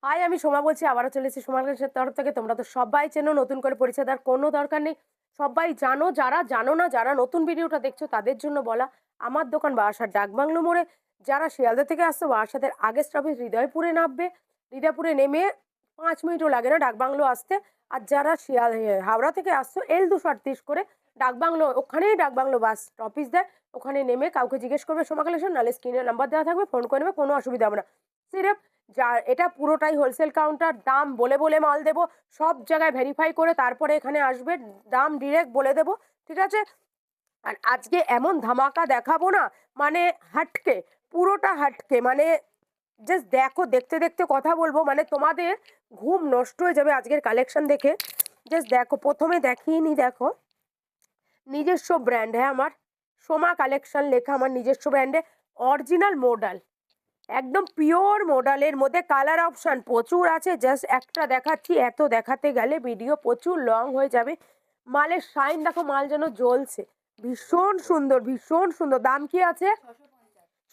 High, আমি সোমা বলছি। আবারও চলেছি সোমার কাছের তরফ থেকে। তোমরা তো সবাই চেনো, নতুন করে পরিচয় দেওয়ার কোনো দরকার নেই। সবাই জানো, যারা জানো না, যারা নতুন ভিডিওটা দেখছো তাদের জন্য বলা। আমার দোকান বারাসাত ডাকবাংলো মোড়ে। যারা শিয়ালদা থেকে আসছো, বারাসাতের আগের স্টপেজ হৃদয়পুরে নামবে। হৃদয়পুরে নেমে 5 মিনিটও লাগে না ডাকবাংলো আসতে। আর যারা হাওড়া থেকে আসছো, L238 করে ডাকবাংলো, ওখানেই ডাকবাংলো বাস স্টপেজ দেয়। ওখানে নেমে কাউকে জিজ্ঞেস করবে সোমা কালেকশন, নাহলে স্ক্রিনে নাম্বার দেওয়া থাকবে, ফোন করে নেবে, কোনো অসুবিধা হবে না। সিরেপ যা, এটা পুরোটাই হোলসেল কাউন্টার। দাম বলে বলে মাল দেবো, সব জায়গায় ভেরিফাই করে তারপরে এখানে আসবে। দাম ডিরেক্ট বলে দেবো, ঠিক আছে? আর আজকে এমন ধামাকা দেখাবো না, মানে হাটকে, পুরোটা হাটকে, মানে জাস্ট দেখো, দেখতে দেখতে কথা বলবো, মানে তোমাদের ঘুম নষ্ট হয়ে যাবে আজকের কালেকশন দেখে। জাস্ট দেখো, প্রথমে দেখিয়ে নি, দেখো নিজস্ব ব্র্যান্ড, হ্যাঁ আমার সোমা কালেকশন লেখা, আমার নিজস্ব ব্র্যান্ডে অরিজিনাল মডেল, একদম পিওর মডেলের মধ্যে কালার অপশন প্রচুর আছে। জাস্ট একটা দেখাচ্ছি, এত দেখাতে গেলে ভিডিও প্রচুর লং হয়ে যাবে। মালের শাইন দেখো, মাল যেন জ্বলছে, ভীষণ সুন্দর, ভীষণ সুন্দর। দাম কি আছে?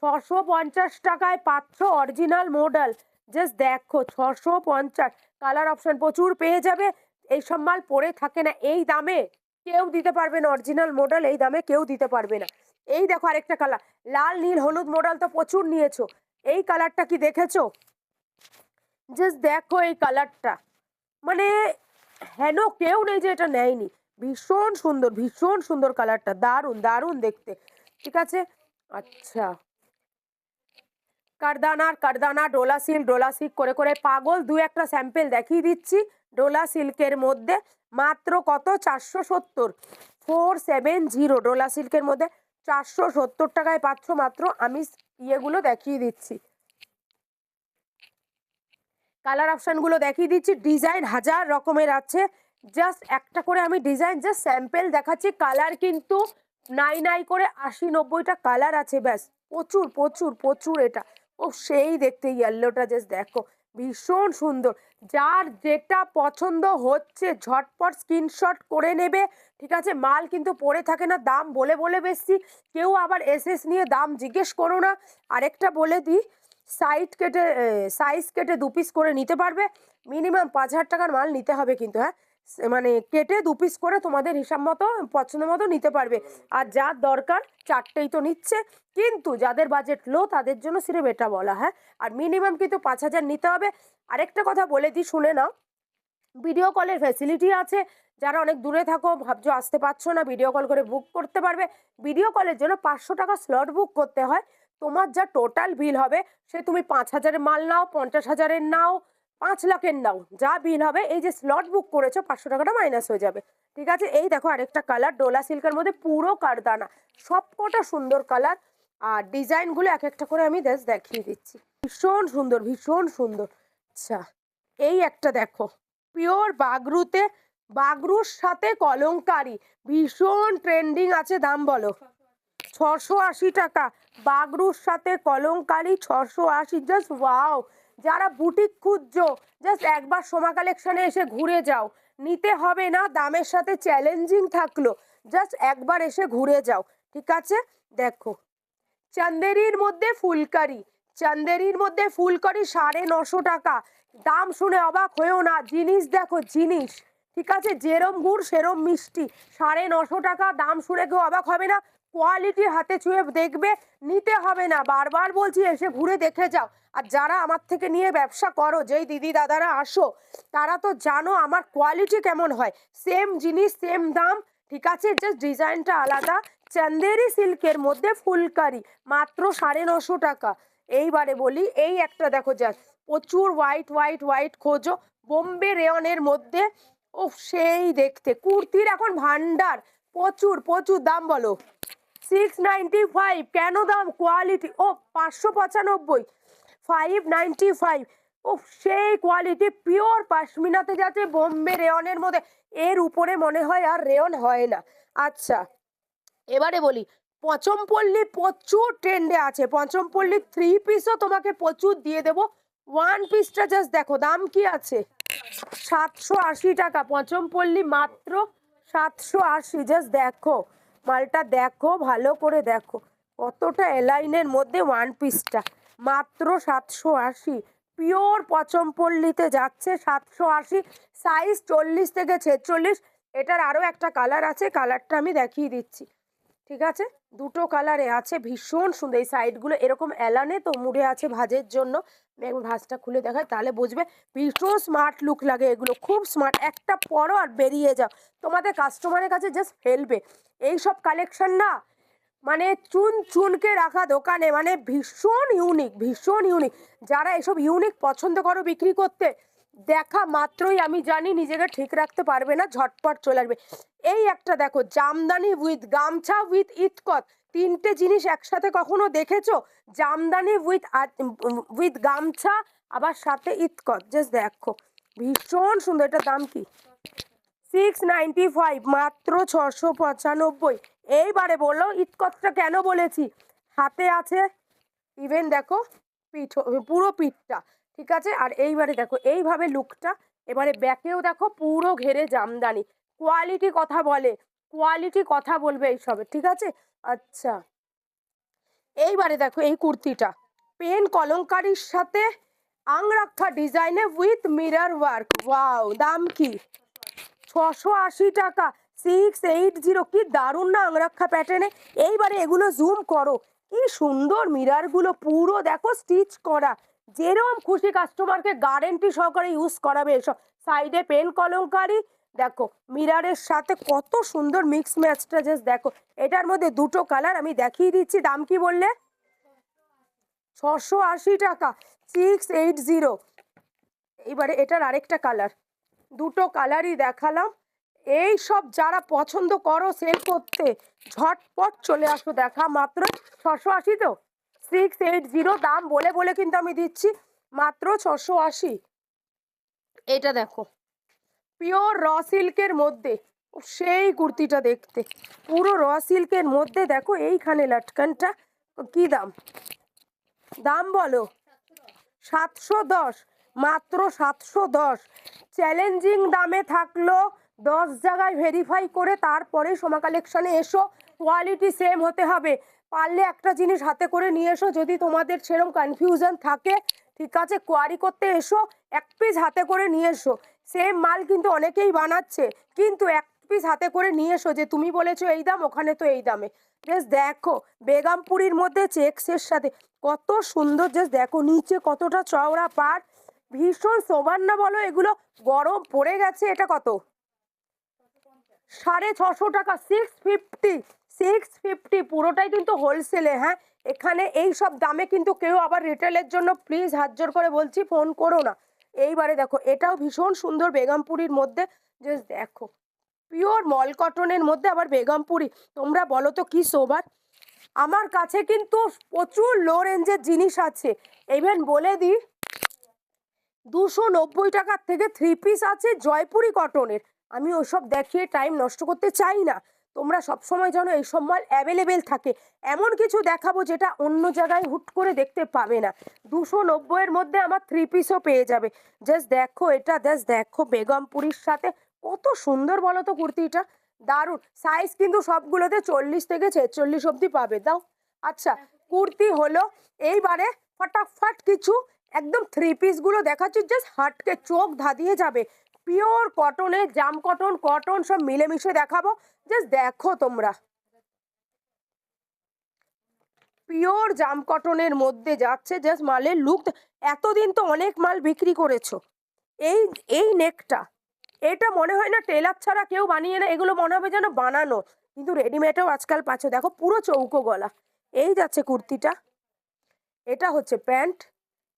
650 টাকায় পাচ্ছ অরিজিনাল মডেল। জাস্ট দেখো, 650। কালার অপশন প্রচুর পেয়ে যাবে। এইসব মাল পরে থাকে না এই দামে, কেউ দিতে পারবে না। অরিজিনাল মডেল এই দামে কেউ দিতে পারবে না। এই দেখো আরেকটা কালার, লাল নীল হলুদ মডেল তো প্রচুর নিয়েছো। এই কালারটা কি দেখেছো? জাস্ট দেখো এই কালারটা, মানে হেন কেউ নেই যে এটা নেয়নি। ভীষণ সুন্দর, ভীষণ সুন্দর কালারটা, দারুণ দারুণ দেখতে, ঠিক আছে? আচ্ছা, কারদানা ডোলা সিল্ক করে করে পাগল। দু একটা স্যাম্পেল দেখিয়ে দিচ্ছি ডোলা সিল্কের মধ্যে। মাত্র কত? 470, 470 ডোলা সিল্কের মধ্যে 470 টাকায় পাচ্ছ মাত্র। আমি ইয়েগুলো দেখিয়ে দিচ্ছি, কালার অপশানগুলো দেখিয়ে দিচ্ছি। ডিজাইন হাজার রকমের আছে, জাস্ট একটা করে আমি ডিজাইন জাস্ট স্যাম্পেল দেখাচ্ছি। কালার কিন্তু নাই নাই করে 80-90টা কালার আছে, ব্যাস। প্রচুর প্রচুর প্রচুর। এটা ও সেই দেখতে, ইয়েলোটা জাস্ট দেখো, ভীষণ সুন্দর। যার যেটা পছন্দ হচ্ছে ঝটপট স্ক্রিনশট করে নেবে, ঠিক আছে? মাল কিন্তু পড়ে থাকে না, দাম বলে বলে বেশি। কেউ আবার এসএস নিয়ে দাম জিজ্ঞেস করো না। আরেকটা বলে দিই, সাইজ কেটে 2 পিস করে নিতে পারবে। মিনিমাম 5,000 টাকার মাল নিতে হবে কিন্তু, হ্যাঁ, মানে কেটে 2 পিস করে তোমাদের হিসাব মতো পছন্দ মতো নিতে পারবে। আর যার দরকার 4টেই তো নিচ্ছে, কিন্তু যাদের বাজেট লো তাদের জন্য সির্ফ এটা বলা, হ্যাঁ। আর মিনিমাম কিন্তু 5,000 নিতে হবে। আরেকটা কথা বলে দিই, শুনে নাও, ভিডিও কলের ফ্যাসিলিটি আছে। যারা অনেক দূরে থাকো, ভাবছো আসতে পারছো না, ভিডিও কল করে বুক করতে পারবে। ভিডিও কলের জন্য 500 টাকা স্লট বুক করতে হয়। তোমার যা টোটাল বিল হবে, সে তুমি 5,000-এর মাল নাও, 50,000-এর নাও, 5 লাখের নাও, যা বিল হবে, এই যে স্লট বুক করেছো 500 টাকাটা মাইনাস হয়ে যাবে, ঠিক আছে? এই দেখো আরেকটা কালার, ডোলা সিল্কের মধ্যে পুরো কারদানা, সবকটা সুন্দর কালার। আর ডিজাইনগুলো এক একটা করে আমি দেখিয়ে দিচ্ছি। ভীষণ সুন্দর, ভীষণ সুন্দর। আচ্ছা, এই একটা দেখো, পিওর বাগরুতে, বাগরুর সাথে কলংকারি, ভীষণ ট্রেন্ডিং আছে। দাম বলো? 680 টাকা। বাগরুর সাথে কলংকারি 680, জাস্ট ওয়াও। যারা বুটিক খুঁজছো, জাস্ট একবার সোমা কালেকশনে এসে ঘুরে যাও, নিতে হবে না। দামের সাথে চ্যালেঞ্জিং থাকলো, জাস্ট একবার এসে ঘুরে যাও, ঠিক আছে? দেখো, চান্দেরির মধ্যে ফুলকারি, চান্দেরির মধ্যে ফুলকারি 950 টাকা। দাম শুনে অবাক হয়েও না, জিনিস দেখো, জিনিস, ঠিক আছে? যেরম গুড় সেরম মিষ্টি, 950 টাকা। দাম শুনে কেউ অবাক হবে না, কোয়ালিটি হাতে ছুঁয়ে দেখবে, নিতে হবে না। বারবার বলছি, এসে ঘুরে দেখে যাও। আর যারা আমার থেকে নিয়ে ব্যবসা করো, যেই দিদি দাদারা আসো, তারা তো জানো আমার কোয়ালিটি কেমন হয়। সেম জিনিস সেম দাম, ঠিক আছে? জাস্ট ডিজাইনটা আলাদা। চান্দেরি সিল্কের মধ্যে ফুলকারি মাত্র 950 টাকা। এইবারে বলি, এই একটা দেখো, জাস্ট প্রচুর হোয়াইট হোয়াইট হোয়াইট খোঁজো, বোম্বে রেয়নের মধ্যে, ও সেই দেখতে। কুর্তির এখন ভান্ডার, প্রচুর প্রচুর। দাম বলো? 695। কেন দাম? কোয়ালিটি। ও 595, 595। ও সেই কোয়ালিটি, পিওর পাশমিনাতে যাচ্ছে, বোম্বে রেয়নের মধ্যে। এর উপরে মনে হয় আর রেয়ন হয় না। আচ্ছা, এবারে বলি, পচমপল্লী প্রচুর ট্রেন্ডে আছে। পচমপল্লী 3 পিসও তোমাকে প্রচুর দিয়ে দেবো। 1 পিসটা জাস্ট দেখো, দাম কি আছে? 780 টাকা। পচমপল্লী মাত্র 780। জাস্ট দেখো মালটা, দেখো ভালো করে দেখো, কতটা এলাইনের মধ্যে 1 পিসটা মাত্র 780। পিওর পচমপল্লিতে যাচ্ছে 780, সাইজ 40 থেকে 46। এটার আরও একটা কালার আছে, কালারটা আমি দেখিয়ে দিচ্ছি, ঠিক আছে? দুটো কালারে আছে, ভীষণ সুন্দর। এই সাইডগুলো এরকম এলানে তো মুড়ে আছে ভাঁজের জন্য। আমি একবার ভাঁজটা খুলে দেখাই, তাহলে বুঝবে। ভীষণ স্মার্ট লুক লাগে এগুলো, খুব স্মার্ট। একটা পরো আর বেরিয়ে যাও, তোমাদের কাস্টমারের কাছে জাস্ট ফেলবে। এইসব কালেকশন না মানে চুন চুনকে রাখা দোকানে, মানে ভীষণ ইউনিক, ভীষণ ইউনিক। যারা এসব ইউনিক পছন্দ করো বিক্রি করতে, দেখা মাত্রই আমি জানি নিজেকে ঠিক রাখতে পারবে না, ঝটপট চলে আসবে। এই একটা দেখো, জামদানি উইথ গামছা উইথ ইতকত, তিনটে জিনিস একসাথে কখনো দেখেছো? জামদানি উইথ গামছা, আবার সাথে ইতকত, জাস্ট দেখো ভীষণ সুন্দর। এটার দাম কি? 695, মাত্র 695। এইবারে বললো ইতকতটা কেন বলেছি, হাতে আছে ইভেন দেখো পিঠ, পুরো পিঠটা, ঠিক আছে? আর এইবারে দেখো এইভাবে লুকটা, এবারে ব্যাকেও দেখো পুরো ঘেরে জামদানি। কোয়ালিটি কথা বলে, কোয়ালিটি কথা বলবে এইসবে, ঠিক আছে? আচ্ছা, এইবারে দেখো এই কুর্তিটা পেন কলমকারির সাথে আংরাক্ষা ডিজাইনে উইথ মিরর ওয়ার্ক। ওয়াও, দাম কি? 680 টাকা, 680। কি দারুণ না আংরাক্ষা প্যাটার্নে। এইবারে এগুলো জুম করো, কি সুন্দর মিরারগুলো, পুরো দেখো স্টিচ করা। যেরকম খুশি কাস্টমারকে গ্যারেন্টি সহকারে ইউজ করাবে এসব। সাইডে পেন কলমকারি, দেখো মিরারের সাথে কত সুন্দর মিক্স ম্যাচটা, জাস্ট দেখো। এটার মধ্যে দুটো কালার আমি দেখিয়ে দিচ্ছি। দাম কি বললে? 680 টাকা, 680। এইবারে এটার আরেকটা কালার, দুটো কালারই দেখালাম। এই সব যারা পছন্দ করো সেল করতে, ঝটপট চলে আসো, দেখা মাত্র 680। তো 680 দাম বলে বলে কিন্তু আমি দিচ্ছি মাত্র 680। এটা দেখো পিওর র সিল্কের মধ্যে, সেই কুর্তিটা দেখতে, পুরো র সিল্কের মধ্যে দেখো এইখানে লাটকানটা। কি দাম? দাম বলো। 710, মাত্র 710। চ্যালেঞ্জিং দামে থাকলো, 10 জায়গায় ভেরিফাই করে তারপরে সোমা কালেকশনে এসো। কোয়ালিটি সেম হতে হবে, পারলে একটা জিনিস হাতে করে নিয়ে এসো যদি তোমাদের সেরকম কনফিউশন থাকে, ঠিক আছে? কোয়ারি করতে এসো, এক পিস হাতে করে নিয়ে এসো। সেম মাল কিন্তু অনেকেই বানাচ্ছে, কিন্তু এক পিস হাতে করে নিয়ে এসো, যে তুমি বলেছো এই দাম, ওখানে তো এই দামে। জাস্ট দেখো বেগমপুরীর মধ্যে চেক্সের সাথে কত সুন্দর, জাস্ট দেখো নিচে কতটা চওড়া পাড়, ভীষণ সোবার না বলো? এগুলো গরম পড়ে গেছে। এটা কত? 650 টাকা, 650, 650। পুরোটাই কিন্তু হোলসেলে, হ্যাঁ। এখানে এই সব দামে কিন্তু কেউ আবার রিটেলের জন্য প্লিজ হাত জোর করে বলছি ফোন করো না। এইবারে দেখো এটাও ভীষণ সুন্দর বেগমপুরীর মধ্যে, জাস্ট দেখো পিওর মল কটনের মধ্যে আবার বেগমপুরি। তোমরা বলো তো কি সোবার? আমার কাছে কিন্তু প্রচুর লো রেঞ্জের জিনিস আছে। ইভেন বলে দিই 290 টাকার থেকে 3 পিস আছে জয়পুরি কটনের। আমি ওসব দেখিয়ে টাইম নষ্ট করতে চাই না। তোমরা সবসময় যেন এইসব মাল অ্যাভেলেবেল থাকে, এমন কিছু দেখাবো যেটা অন্য জায়গায় হুট করে দেখতে পাবে না। 290-এর মধ্যে আমার 3 পিসও পেয়ে যাবে। জাস্ট দেখো এটা, জাস্ট দেখো বেগমপুরির সাথে কত সুন্দর বলো তো কুর্তিটা, দারুণ। সাইজ কিন্তু সবগুলোতে 40 থেকে 46 অবধি পাবে। দাও। আচ্ছা, কুর্তি হলো। এইবারে ফটাফট কিছু একদম 3 পিসগুলো দেখাচ্ছি, জাস্ট হাটকে চোখ ধাঁধিয়ে যাবে। পিওর কটনে, জাম কটন, কটন সব মিলেমিশে দেখাবো, জাস্ট দেখো তোমরা। পিওর জাম কটনের মধ্যে যাচ্ছে, জাস্ট মালের লুক। এতদিন তো অনেক মাল বিক্রি করেছো। এই এই নেকটা, এটা মনে হয় না টেলার ছাড়া কেউ বানিয়ে না, এগুলো মনে হবে যেন বানানো, কিন্তু রেডিমেডও আজকাল পাচ্ছ। দেখো পুরো চৌকো গলা, এই যাচ্ছে কুর্তিটা। এটা হচ্ছে প্যান্ট,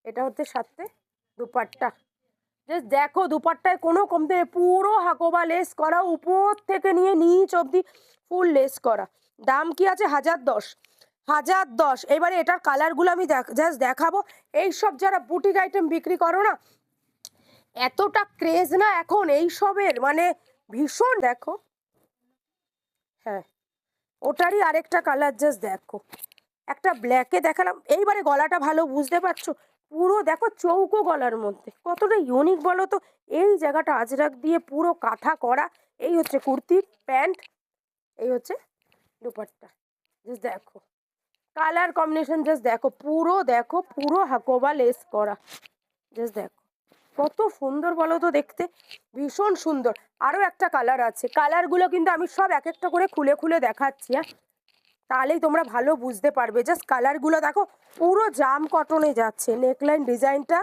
এটা হচ্ছে সাথে দুপাট্টা। জাস্ট দেখো দুপাট্টায় কোনো কমতে, পুরো হাকোবা লেস করা, উপর থেকে নিয়ে নিচ অবধি ফুল লেস করা। দাম কি আছে? 1010, 1010। এবারে এটার কালারগুলো আমি জাস্ট দেখাবো। এইসব যারা বুটিক আইটেম বিক্রি করো না, এতটা ক্রেজ না এখন এইসবের, মানে ভীষণ। দেখো, হ্যাঁ ওটারই আরেকটা কালার, জাস্ট দেখো। একটা ব্ল্যাকে দেখালাম, এইবারে গলাটা ভালো বুঝতে পারছো? পুরো দেখো চৌকো গলার মধ্যে, কতটা ইউনিক বলো তো। এই জায়গাটা আজরাক দিয়ে পুরো কাঁথা করা। এই হচ্ছে কুর্তির প্যান্ট, এই হচ্ছে দুপাট্টা। জাস্ট দেখো কালার কম্বিনেশন, জাস্ট দেখো পুরো, দেখো পুরো হাকোবা লেস করা। জাস্ট দেখো কত সুন্দর বলো তো দেখতে, ভীষণ সুন্দর। আরও একটা কালার আছে, কালারগুলো কিন্তু আমি সব এক একটা করে খুলে খুলে দেখাচ্ছি, হ্যাঁ, তাহলেই তোমরা ভালো বুঝতে পারবে। জাস্ট কালারগুলো দেখো, পুরো জাম কটনে যাচ্ছে, নেকলাইন ডিজাইনটা,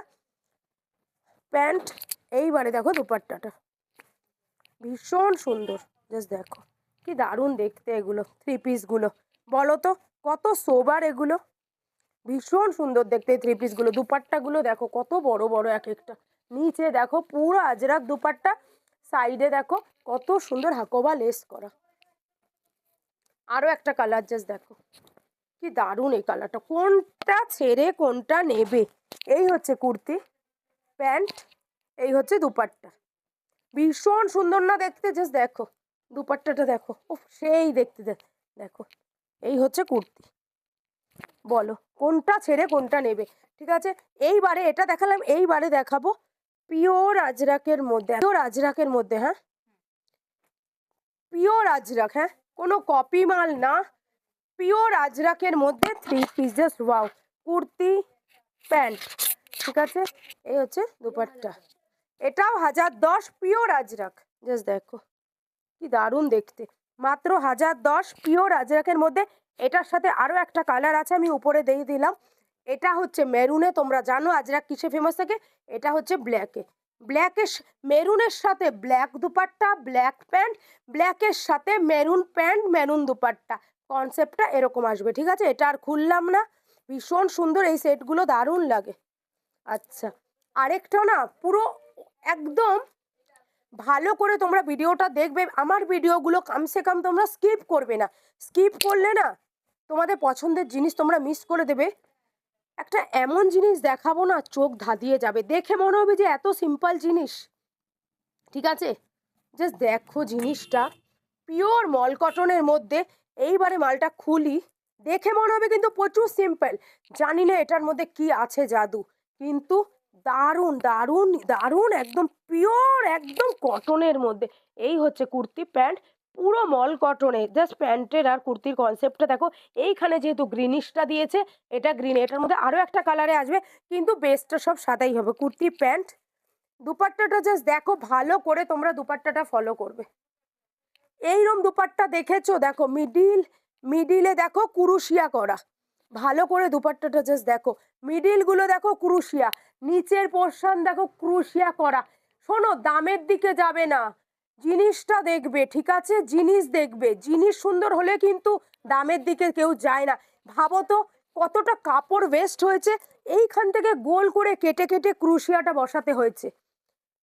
প্যান্ট, এইবারে দেখো দুপাট্টাটা ভীষণ সুন্দর। জাস্ট দেখো কি দারুণ দেখতে এগুলো, থ্রি পিসগুলো বলো তো কত সোবার এগুলো, ভীষণ সুন্দর দেখতে থ্রি পিসগুলো। দুপাট্টাগুলো দেখো কত বড় বড় এক একটা, নিচে দেখো পুরো আজরাক দুপাট্টা, সাইডে দেখো কত সুন্দর হাকোবা লেস করা। আরও একটা কালার জাস্ট দেখো কি দারুণ এই কালারটা, কোনটা ছেড়ে কোনটা নেবে। এই হচ্ছে কুর্তি, প্যান্ট, এই হচ্ছে দুপাট্টা, ভীষণ সুন্দর না দেখতে। জাস্ট দেখো দুপাট্টাটা দেখো, ও সেই দেখতে দেখো। এই হচ্ছে কুর্তি, বলো কোনটা ছেড়ে কোনটা নেবে। ঠিক আছে, এইবারে এটা দেখালাম, এইবারে দেখাবো পিওর আজরাকের মধ্যে, পিওর আজরাকের মধ্যে, হ্যাঁ পিওর আজরাক, হ্যাঁ কোনো কপি মাল না, পিওর আজরাকের মধ্যে three piece. Just wow, kurti pant, ঠিক আছে, এই হচ্ছে দুপাট্টা, এটাও 1010 পিওর আজরাক। জাস্ট দেখো কি দারুণ দেখতে, মাত্র 1010 পিওর আজরাকের মধ্যে। এটার সাথে আরও একটা কালার আছে, আমি উপরে দিয়ে দিলাম। এটা হচ্ছে মেরুনে, তোমরা জানো আজরাক কিসে ফেমাস থাকে, এটা হচ্ছে ব্ল্যাকে, ব্ল্যাকের মেরুনের সাথে ব্ল্যাক দুপাট্টা, ব্ল্যাক প্যান্ট, ব্ল্যাকের সাথে মেরুন প্যান্ট, মেরুন দুপাট্টা, কনসেপ্টটা এরকম আসবে। ঠিক আছে, এটা আর খুললাম না, ভীষণ সুন্দর এই সেটগুলো, দারুণ লাগে। আচ্ছা, আরেকটা না পুরো একদম ভালো করে তোমরা ভিডিওটা দেখবে, আমার ভিডিওগুলো কমসে কম তোমরা স্কিপ করবে না, স্কিপ করলে না তোমাদের পছন্দের জিনিস তোমরা মিস করে দেবে। একটা এমন জিনিস দেখাবো না, চোখ ধাঁধিয়ে যাবে, দেখে মনে হবে যে এত সিম্পল জিনিস। ঠিক আছে, জাস্ট দেখো জিনিসটা, পিওর মল কটনের মধ্যে। এইবারে মালটা খুলি, দেখে মনে হবে কিন্তু প্রচুর সিম্পল, জানি না এটার মধ্যে কি আছে জাদু, কিন্তু দারুণ দারুণ দারুণ, একদম পিওর একদম কটনের মধ্যে। এই হচ্ছে কুর্তি প্যান্ট, পুরো মল কটনে। জাস্ট প্যান্টের আর কুর্তির কনসেপ্টটা দেখো, এইখানে যেহেতু গ্রিনিশটা দিয়েছে, এটা গ্রিন, এটার মধ্যে আরও একটা কালারে আসবে, কিন্তু বেস্টটা সব সাদাই হবে। কুর্তি প্যান্ট, দুপাট্টাটা জাস্ট দেখো, ভালো করে তোমরা দুপাট্টাটা ফলো করবে। এইরকম দুপাট্টা দেখেছো, দেখো মিডিলে দেখো কুরুশিয়া করা, ভালো করে দুপাট্টাটা জাস্ট দেখো, মিডিলগুলো দেখো ক্রুশিয়া, নিচের পোর্শন দেখো ক্রুশিয়া করা। শোনো, দামের দিকে যাবে না, জিনিসটা দেখবে। ঠিক আছে, জিনিস দেখবে, জিনিস সুন্দর হলে কিন্তু দামের দিকে কেউ যায় না। ভাবো তো কতটা কাপড় ওয়েস্ট হয়েছে, এইখান থেকে গোল করে কেটে কেটে ক্রুশিয়াটা বসাতে হয়েছে,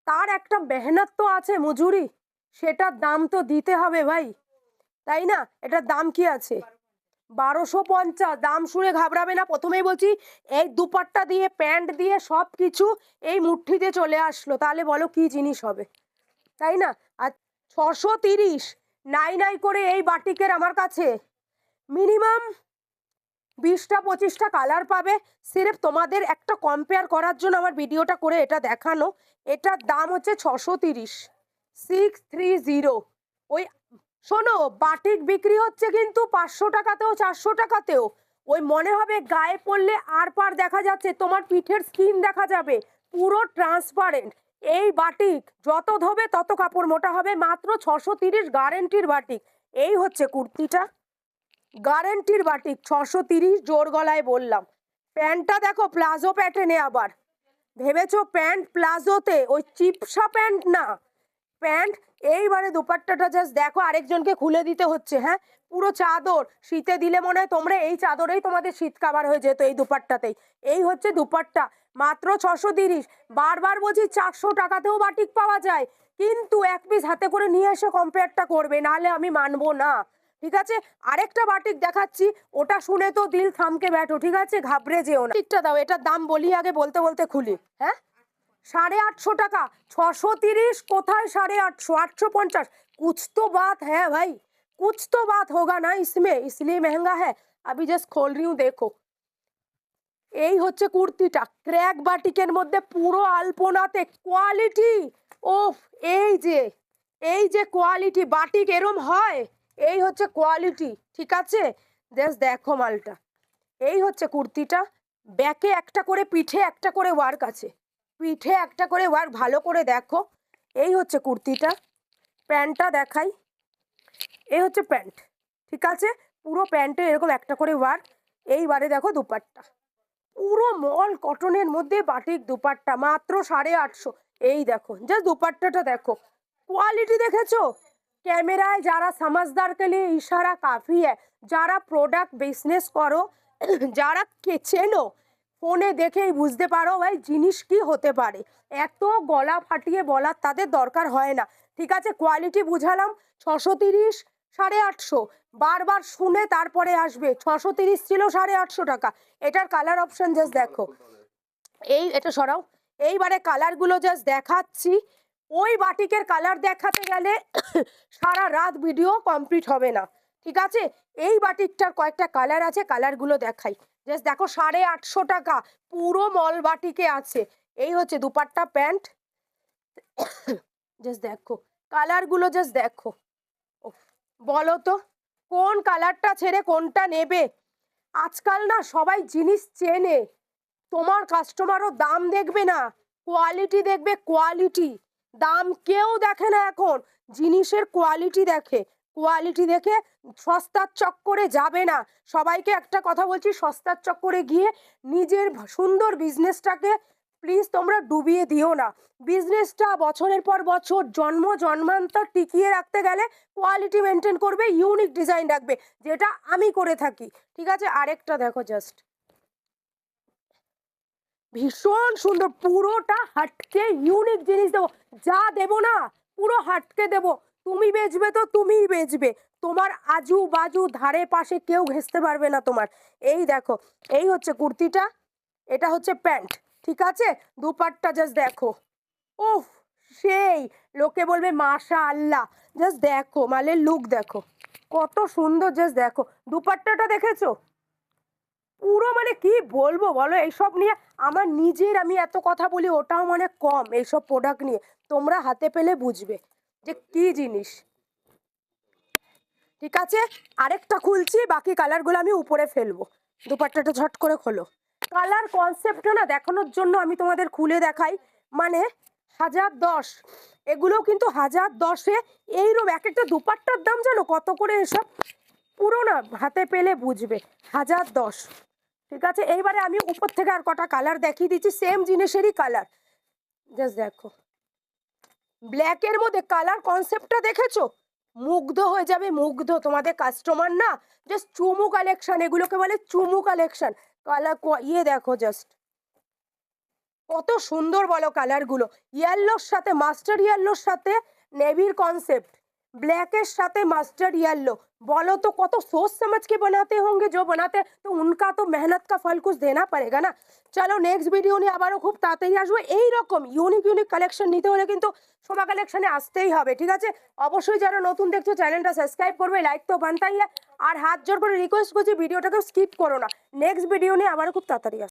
তার একটা মেহনত তো আছে, মজুরি, সেটার দাম তো দিতে হবে ভাই, তাই না? এটার দাম কি আছে? 1250। দাম শুনে ঘাবড়াবে না, প্রথমেই বলছি, এই দুপাট্টা দিয়ে প্যান্ট দিয়ে সব কিছু এই মুঠিতে চলে আসলো, তাহলে বলো কি জিনিস হবে, তাই না? আর 630 নাই নাই করে এই বাটিকের আমার কাছে মিনিমাম 20টা 25টা কালার পাবে। সিরেফ তোমাদের একটা কম্পেয়ার করার জন্য আমার ভিডিওটা করে এটা দেখানো। এটার দাম হচ্ছে 630, 630। ওই শোনো, বাটিক বিক্রি হচ্ছে কিন্তু 500 টাকাতেও 400 টাকাতেও, ওই মনে হবে গায়ে পড়লে আর পার দেখা যাচ্ছে, তোমার পিঠের স্কিন দেখা যাবে, পুরো ট্রান্সপারেন্ট। এই বাটিক যত ধোবে তত কাপড় মোটা হবে, মাত্র 630 গ্যারেন্টির বাটিক। এই হচ্ছে কুর্তিটা, গ্যারেন্টির বাটিক 630, জোর গলায় বললাম। প্যান্টটা দেখো প্লাজো প্যাটার্নে, আবার ভেবেছো প্যান্ট প্লাজোতে, ওই চিপসা প্যান্ট না, প্যান্ট। এইবারে দুপাট্টাটা জাস্ট দেখো, আরেকজনকে খুলে দিতে হচ্ছে, হ্যাঁ পুরো চাদর, শীতে দিলে মনে হয় তোমরা এই চাদরেই তোমাদের শীত কাবার হয়ে যেত, এই দুপাট্টাতেই। এই হচ্ছে দুপাট্টা, মাত্র 630। বারবার বলছি 400 টাকাতেও বাটিক পাওয়া যায়, কিন্তু এক পিস হাতে করে নিয়ে এসে কম্পেয়ারটা করবে, নাহলে আমি মানবো না। ঠিক আছে, আরেকটা বাটিক দেখাচ্ছি, ওটা শুনে তো দিল থামকে ব্যাঠো, ঠিক আছে, ঘাবড়ে যেও না। ঠিকটা দাও, এটার দাম বলি আগে, বলতে বলতে খুলি। হ্যাঁ, 850 টাকা, 630 কোথায় 850, 850। कुछ तो बात है भाई, कुछ तो बात होगा ना इसमें, इसलिए महंगा है। अभी जस्ट खोल रही हूँ, देखो। এই হচ্ছে কুর্তিটা, ক্র্যাক বাটিকের মধ্যে, পুরো আলপনাতে, কোয়ালিটি, ওফ, এই যে কোয়ালিটি, বাটিক এরম হয়, এই হচ্ছে কোয়ালিটি। ঠিক আছে, জাস্ট দেখো মালটা, এই হচ্ছে কুর্তিটা, ব্যাকে একটা করে পিঠে একটা করে ওয়ার্ক আছে, পিঠে একটা করে ওয়ার্ক, ভালো করে দেখো। এই হচ্ছে কুর্তিটা, প্যান্টটা দেখাই, এই হচ্ছে প্যান্ট, ঠিক আছে? পুরো প্যান্টে এরকম একটা করে ওয়ার্ক। এইবারে দেখো দুপাট্টা, পুরো মল কটনের মধ্যে বাটিক দুপাট্টা, মাত্র 850। এই দেখো জাস্ট দুপাট্টাটা দেখো, কোয়ালিটি দেখেছো? ক্যামেরায় যারা समझदार के लिए इशारा काफी है, যারা প্রোডাক্ট বিজনেস করো, যারা চেনো, ফোনে দেখেই বুঝতে পারো ভাই জিনিস কি হতে পারে। এত গলা ফাটিয়ে বলার তাদের দরকার হয় না, ঠিক আছে? কোয়ালিটি বুঝালাম। 630, 850, বারবার শুনে তারপরে আসবে। 630 ছিল 850 টাকা। এটার কালার অপশন জাস্ট দেখো, এই এটা সরাও। এইবারে কালারগুলো জাস্ট দেখাচ্ছি। ওই বাটিকের কালার দেখাতে গেলে সারা রাত ভিডিও কমপ্লিট হবে না, ঠিক আছে? এই বাটিকটার কয়েকটা কালার আছে, কালারগুলো দেখাই। জাস্ট দেখো 850 টাকা পুরো মল বাটিকে আছে। এই হচ্ছে দুপাট্টা প্যান্ট, জাস্ট দেখো কালারগুলো, জাস্ট দেখো। উফ, বলো তো কোন কালারটা ছেড়ে কোনটা নেবে? আজকাল না সবাই জিনিস চেনে, তোমার কাস্টমারও দাম দেখবে না, কোয়ালিটি দেখবে। কোয়ালিটি, দাম কেউ দেখে না এখন, জিনিসের কোয়ালিটি দেখে। কোয়ালিটি দেখে সস্তার চক্করে যাবে না। সবাইকে একটা কথা বলছি, সস্তার চক্করে গিয়ে নিজের সুন্দর বিজনেসটাকে প্লিজ তোমরা ডুবিয়ে দিও না। বিজনেসটা বছরের পর বছর জন্মান্তর টিকিয়ে রাখতে গেলে কোয়ালিটি মেনটেন করবে, ইউনিক ডিজাইন রাখবে, যেটা আমি করে থাকি, ঠিক আছে? আরেকটা দেখো জাস্ট, ভীষণ সুন্দর, পুরোটা হাটকে ইউনিক জিনিস দেবো। যা দেবো না পুরো হাটকে দেবো। তুমি বেচবে তো তুমিই বেচবে, তোমার আজু বাজু ধারে পাশে কেউ ঘেঁচতে পারবে না তোমার। এই দেখো, এই হচ্ছে কুর্তিটা, এটা হচ্ছে প্যান্ট, ঠিক আছে? দুপাট্টা জাস্ট দেখো, উফ সেই, লোকে বলবে মাশাআল্লাহ। জাস্ট দেখো মালের লুক দেখো কত সুন্দর, জাস্ট দেখো দুপাট্টাটা দেখেছো? পুরো মানে কি বলবো বলো, এইসব নিয়ে আমার নিজের, আমি এত কথা বলি ওটাও মানে কম এইসব প্রোডাক্ট নিয়ে। তোমরা হাতে পেলে বুঝবে যে কি জিনিস, ঠিক আছে? আরেকটা খুলছি, বাকি কালারগুলো আমি উপরে ফেলবো। দুপাট্টাটা ঝট করে খোলো। কালার কনসেপ্টটা না দেখানোর জন্য আমি তোমাদের খুলে দেখাই, মানে 1010, এগুলোও কিন্তু 1010-এ এইরকম এক একটা দুপাট্টার দাম জানো কত করে এসব? পুরো না হাতে পেলে বুঝবে, 1010, ঠিক আছে? এইবারে আমি উপর থেকে আর কটা কালার দেখিয়ে দিচ্ছি, সেম জিনিসেরই কালার। জাস্ট দেখো, ব্ল্যাকের মধ্যে কালার কনসেপ্টটা দেখেছো? মুগ্ধ হয়ে যাবে, মুগ্ধ। তোমাদের কাস্টমার না জাস্ট চুমু কালেকশন, এগুলোকে বলে চুমু কালেকশন। কালার ইয়ে দেখো জাস্ট কত সুন্দর বলো কালারগুলো। ইয়েলোর সাথে, মাস্টার্ড ইয়েলোর সাথে नेवीर कॉन्सेप्ट, ब्लैकेर साथे मस्टर्ड येलो। बोलो तो कत सोच समझ के बनाते होंगे जो बनाते हैं, तो उनका तो मेहनत का फल कुछ देना पड़ेगा ना। चलो नेक्स्ट भिडियो নিয়ে আবারও খুব তাড়াতাড়ি আসবো। এই রকম ইউনিক ইউনিক কালেকশন নিতে হলে কিন্তু সোমা কালেকশনে আসতেই হবে, ঠিক আছে? অবশ্যই যারা নতুন দেখছো চ্যানেলটা সাবস্ক্রাইব করবে, লাইক তো বানতাই है। আর হাত জোর করে রিকোয়েস্ট করছি ভিডিওটাকে স্কিপ করো না। নেক্সট ভিডিও নিয়ে আবারও খুব তাড়াতাড়ি আসবো।